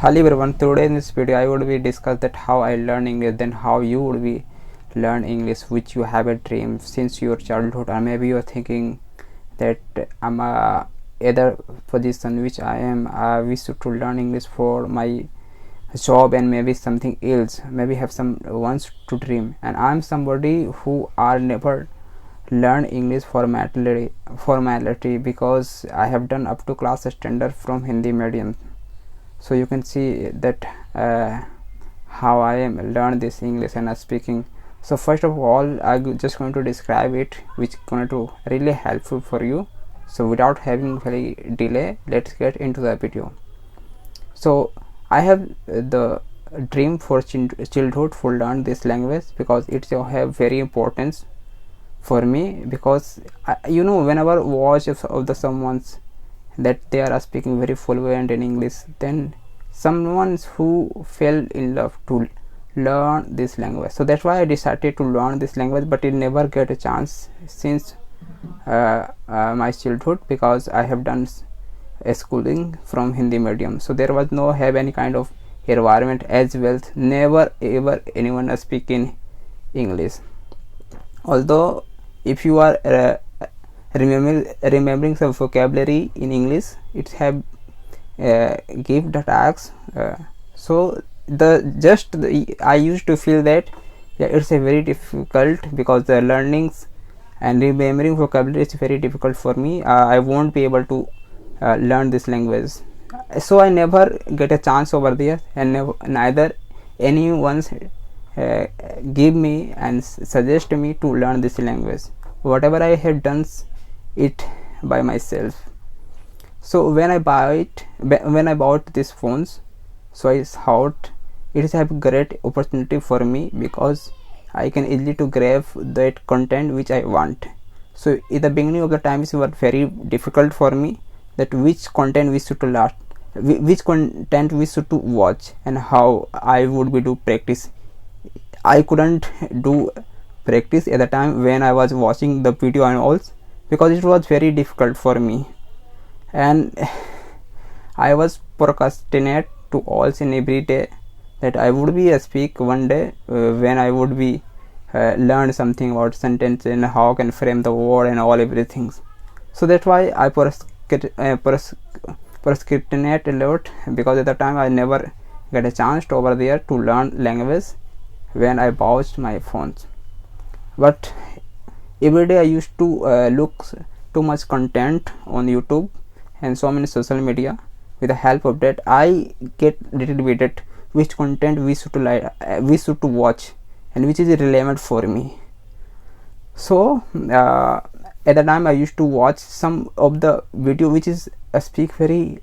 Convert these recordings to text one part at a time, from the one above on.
Hello everyone, today in this video I would be discuss that how I learn English, then how you would be learn English, which you have a dream since your childhood, or maybe you're thinking that I'm either position which I am wish to learn English for my job and maybe something else, maybe have some wants to dream, and I'm somebody who are never learn English formality because I have done up to class standard from Hindi medium. So you can see that how I am learn this English and speaking. So first of all, I'm just going to describe it, which is going to really helpful for you. So without having very delay, let's get into the video. So I have the dream for childhood for learn this language because it have very importance for me, because whenever watch of the someone's that they are speaking very fluent in English, then someone who fell in love to learn this language. So that's why I decided to learn this language, but it never get a chance since my childhood, because I have done schooling from Hindi medium, so there was no have any kind of environment as well, never ever anyone speak in English. Although if you are remembering some vocabulary in English, it have give the tags. So I used to feel that it's a very difficult, because the learnings and remembering vocabulary is very difficult for me. I won't be able to learn this language, so I never get a chance over there, and neither anyone give me and suggest me to learn this language. Whatever I have done it by myself. So when I bought these phones, so I thought it is a great opportunity for me, because I can easily to grab that content which I want. So in the beginning of the time it was very difficult for me that which content we should to learn, which content we should to watch, and how I would be do practice. I couldn't do practice at the time when I was watching the video and all, because it was very difficult for me, and I was procrastinate to also in every day that I would be speak one day when I would be learn something about sentence and how can frame the word and all everything. So that's why I procrastinate a lot, because at the time I never get a chance to over there to learn language when I bought my phones. But every day I used to look too much content on YouTube and so many social media. With the help of that, I get little bit at which content we should to watch and which is relevant for me. So at the time I used to watch some of the video which is speak very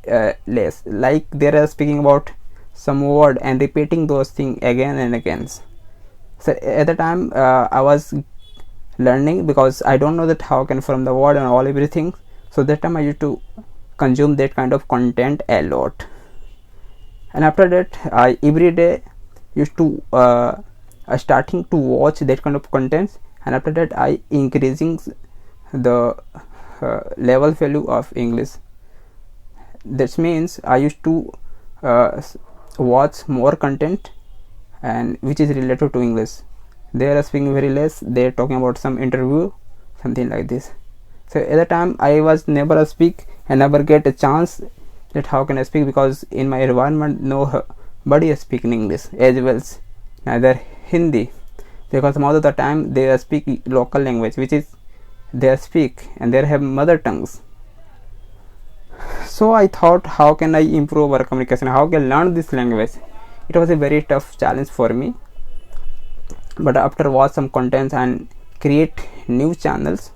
less, like they are speaking about some word and repeating those things again and again. So at the time I was learning, because I don't know that how can from the word and all everything. So that time I used to consume that kind of content a lot, and after that I every day used to starting to watch that kind of contents, and after that I increasing the level value of English. That means I used to watch more content and which is related to English. They are speaking very less, they are talking about some interview, something like this. So at the time I was never speak and never get a chance that how can I speak, because in my environment nobody is speaking English as well, neither Hindi, because most of the time they speak local language which is they speak and they have mother tongues. So I thought, how can I improve our communication, how can I learn this language? It was a very tough challenge for me, but after watch some contents and create new channels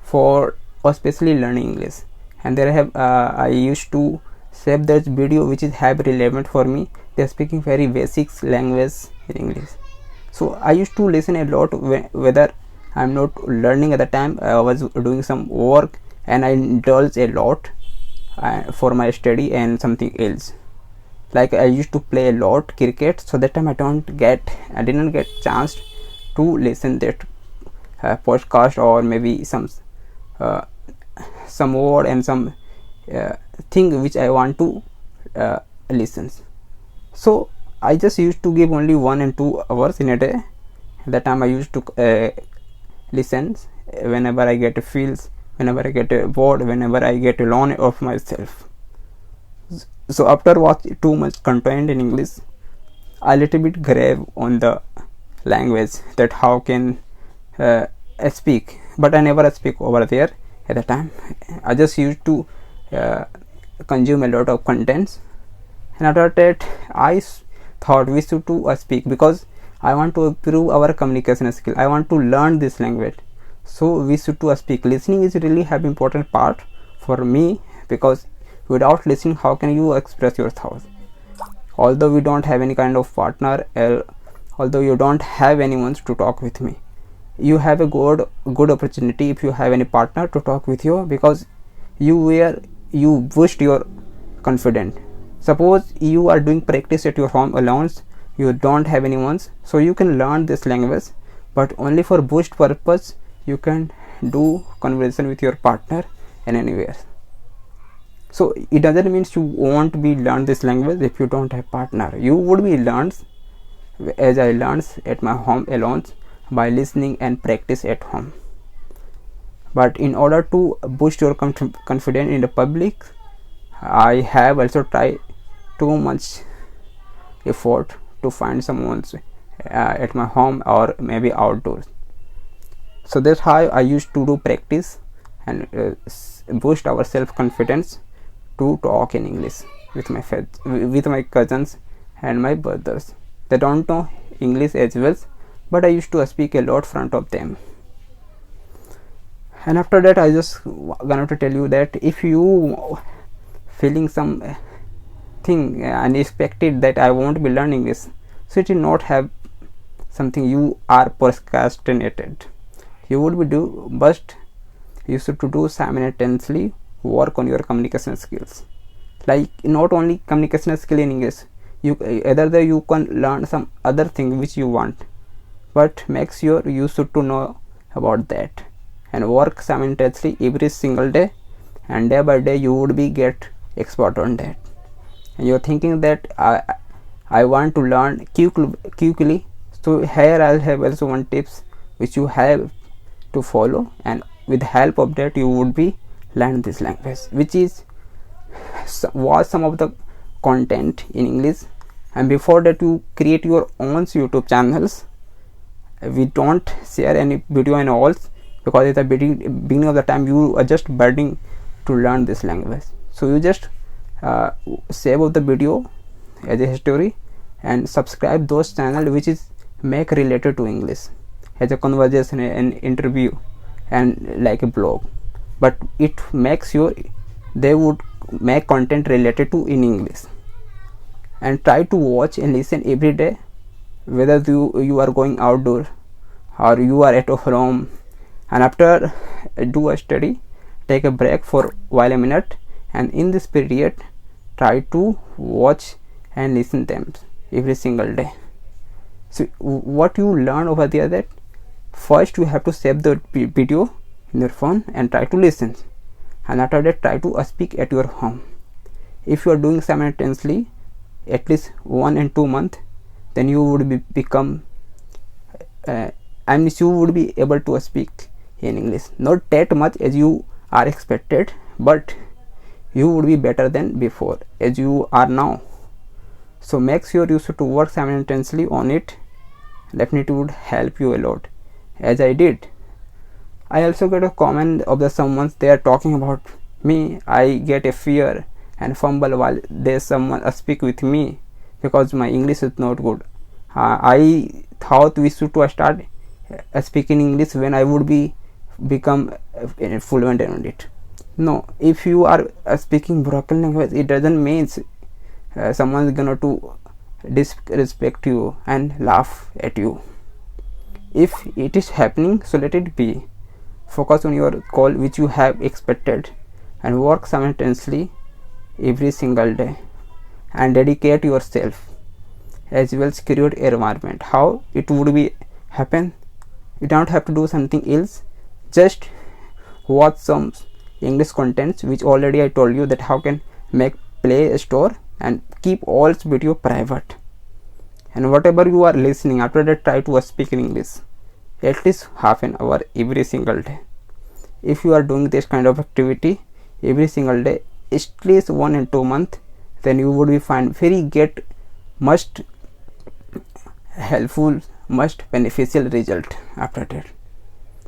for especially learning English, and there have I used to save that video which is have relevant for me. They are speaking very basic language in English, so I used to listen a lot whether I'm not learning at the time. I was doing some work and I indulge a lot for my study and something else. Like I used to play a lot cricket, so that time I didn't get chance to listen that podcast, or maybe some word and some thing which I want to listen. So I just used to give only 1 and 2 hours in a day. At that time I used to listen whenever I get feels, whenever I get bored, whenever I get alone of myself. So after watching too much content in English, I little bit grave on the language, that how can I speak, but I never speak over there. At the time I just used to consume a lot of contents, and after that I thought we should to speak, because I want to improve our communication skill. I want to learn this language, so we should to speak. Listening is really have important part for me, because without listening how can you express your thoughts? Although we don't have any kind of partner, although you don't have anyone to talk with me, you have a good opportunity if you have any partner to talk with you, because you boost your confidence. Suppose you are doing practice at your home alone, you don't have anyone, so you can learn this language, but only for boost purpose. You can do conversation with your partner and anywhere. So it doesn't mean you won't be learn this language if you don't have partner. You would be learned as I learned at my home alone, by listening and practice at home. But in order to boost your confidence in the public, I have also tried too much effort to find someone at my home or maybe outdoors. So that's how I used to do practice and boost our self-confidence to talk in English with my cousins and my brothers. They don't know English as well, but I used to speak a lot front of them. And after that I just gonna to tell you that if you feeling some thing unexpected that I won't be learning this, so it will not have something you are procrastinated. You would be do, but you should to do simultaneously work on your communication skills. Like not only communication skill in English, you can learn some other thing which you want, but make sure you should to know about that and work simultaneously every single day, and day by day you would be get expert on that. And you're thinking that I want to learn quickly, so here I'll have also one tips which you have to follow, and with the help of that you would be learn this language, which is watch some of the content in English, and before that you create your own YouTube channels. We don't share any video and all, because at the beginning of the time you are just burning to learn this language. So you just save of the video as a history and subscribe those channel which is make related to English, as a conversation, an interview, and like a blog, but it makes sure they would make content related to in English. And try to watch and listen every day, whether you are going outdoor or you are at home. And after do a study, take a break for while a minute, and in this period try to watch and listen them every single day. So what you learn over there, that first you have to save the video in your phone and try to listen, and after that try to speak at your home. If you are doing simultaneously at least 1 and 2 months, then you would become you would be able to speak in English, not that much as you are expected, but you would be better than before as you are now. So make sure you should work simultaneously on it. Definitely would help you a lot, as I did. I also get a comment of the someone they are talking about me. I get a fear and fumble while there's someone speak with me, because my English is not good. I thought we should start speaking English when I would become fluent in it. No, if you are speaking broken language, it doesn't mean someone is gonna to disrespect you and laugh at you. If it is happening, so let it be. Focus on your goal which you have expected and work simultaneously every single day, and dedicate yourself, as well as create environment. How it would be happen? You don't have to do something else, just watch some English contents which already I told you that how can make Play Store and keep all video private. And whatever you are listening, after that try to speak in English at least half an hour every single day. If you are doing this kind of activity every single day, at least 1 and 2 months, then you would be find very get most helpful, most beneficial result after that.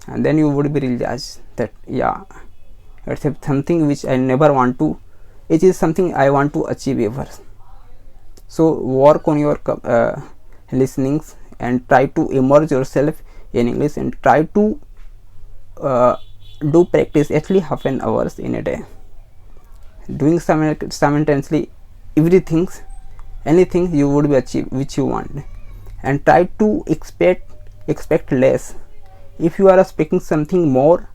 And then you would be realize that yeah, it's something which I never want to, it is something I want to achieve ever. So work on your listenings and try to immerse yourself in English and try to do practice at least half an hours in a day, doing simultaneously anything you would be achieve which you want. And try to expect less. If you are speaking something more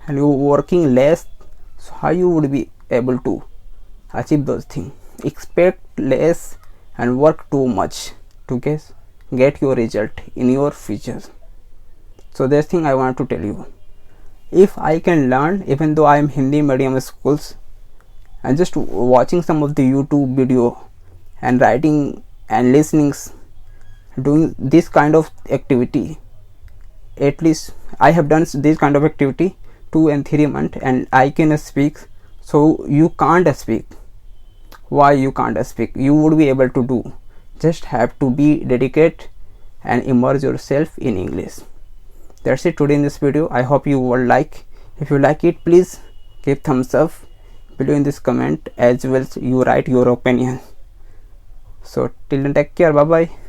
and you working less, so how you would be able to achieve those things? Expect less and work too much to get your result in your future. So this thing I want to tell you. If I can learn, even though I am Hindi medium schools, and just watching some of the YouTube video and writing and listening, doing this kind of activity, at least I have done this kind of activity 2 and 3 months and I can speak. So you can't speak. Why you can't speak? You would be able to do. Just have to be dedicated and immerse yourself in English. That's it today in this video. I hope you will like. If you like it, please give thumbs up below in this comment, as well as you write your opinion. So till then, take care. Bye bye.